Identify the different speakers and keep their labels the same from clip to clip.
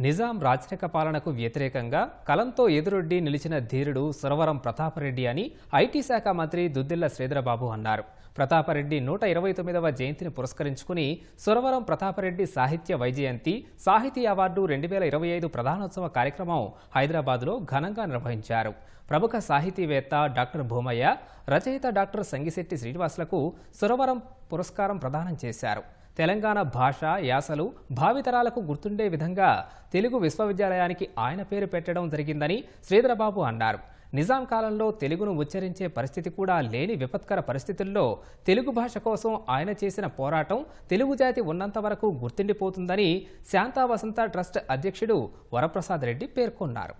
Speaker 1: నిజాం రాచరిక పాలనకు వ్యతిరేకంగా కలంతో ఎదురొడ్డి నిలిచిన ధీరుడు సురవరం ప్రతాపరెడ్డి అని ఐటీ శాఖ మంత్రి దుద్దిళ్ల శ్రీధరబాబు అన్నారు. ప్రతాపరెడ్డి 129వ జయంతిని పురస్కరించుకుని సురవరం ప్రతాపరెడ్డి సాహిత్య వైజయంతి సాహితీ అవార్డు 2025 ప్రధానోత్సవ కార్యక్రమం హైదరాబాద్లో ఘనంగా నిర్వహించారు. ప్రముఖ సాహితీవేత్త డాక్టర్ భూమయ్య, రచయిత డాక్టర్ సంగిశెట్టి శ్రీనివాసులకు సురవరం పురస్కారం ప్రదానం చేశారు. తెలంగాణ భాష, యాసలు భావితరాలకు గుర్తుండే విధంగా తెలుగు విశ్వవిద్యాలయానికి ఆయన పేరు పెట్టడం జరిగిందని శ్రీధరబాబు అన్నారు. నిజాం కాలంలో తెలుగును ఉచ్చరించే పరిస్థితి కూడా లేని విపత్కర పరిస్థితుల్లో తెలుగు భాష కోసం ఆయన చేసిన పోరాటం తెలుగు జాతి ఉన్నంత వరకు గుర్తుండిపోతుందని శాంతా వసంత ట్రస్ట్ అధ్యక్షుడు వరప్రసాద్ రెడ్డి పేర్కొన్నారు.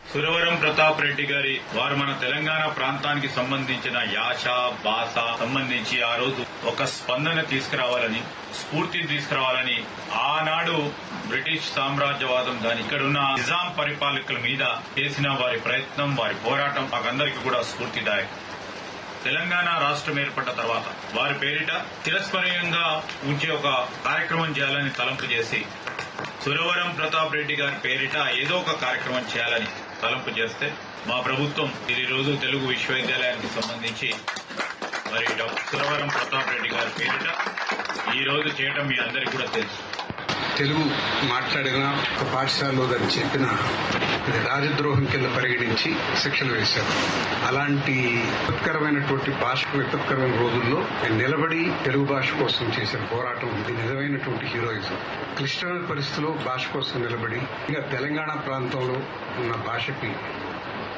Speaker 2: సురవరం ప్రతాప్ రెడ్డి గారి వారు మన తెలంగాణ ప్రాంతానికి సంబంధించిన యాస, భాష సంబంధించి ఆ రోజు ఒక స్పందన తీసుకురావాలని, స్ఫూర్తిని తీసుకురావాలని ఆనాడు బ్రిటిష్ సామ్రాజ్యవాదం దాని ఇక్కడున్న నిజాం పరిపాలకుల మీద చేసిన వారి ప్రయత్నం, వారి పోరాటం మాకందరికీ కూడా స్ఫూర్తిదాయకం. తెలంగాణ రాష్ట్రం ఏర్పడ్డ తర్వాత వారి పేరిట చిరస్మరణీయంగా ఉంచే ఒక కార్యక్రమం చేయాలని తలంపు చేసి సురవరం ప్రతాప్ రెడ్డి గారి పేరిట ఏదో ఒక కార్యక్రమం చేయాలని తలంపు చేస్తే మా ప్రభుత్వం ఈ రోజు తెలుగు విశ్వవిద్యాలయానికి సంబంధించి మరి సురవరం ప్రతాప్ రెడ్డి గారి పేరిట ఈ రోజు చేయడం మీ అందరికీ కూడా తెలుసు.
Speaker 3: తెలుగు మాట్లాడిన ఒక పాఠశాలలో దాన్ని చెప్పిన ఇది రాజద్రోహం కింద పరిగణించి శిక్షలు వేశారు. అలాంటి విపత్కరమైనటువంటి భాషకు విపత్కరమైన రోజుల్లో నిలబడి తెలుగు భాష కోసం చేసిన పోరాటం ఇది నిజమైనటువంటి హీరోయిజం. క్లిష్టమైన పరిస్థితుల్లో భాష కోసం నిలబడి ఇంకా తెలంగాణ ప్రాంతంలో ఉన్న భాషకి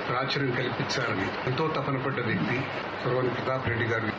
Speaker 3: ప్రాచుర్యం కల్పించాలని ఎంతో తపన పడ్డ వ్యక్తి సురవరం ప్రతాప్ రెడ్డి గారు.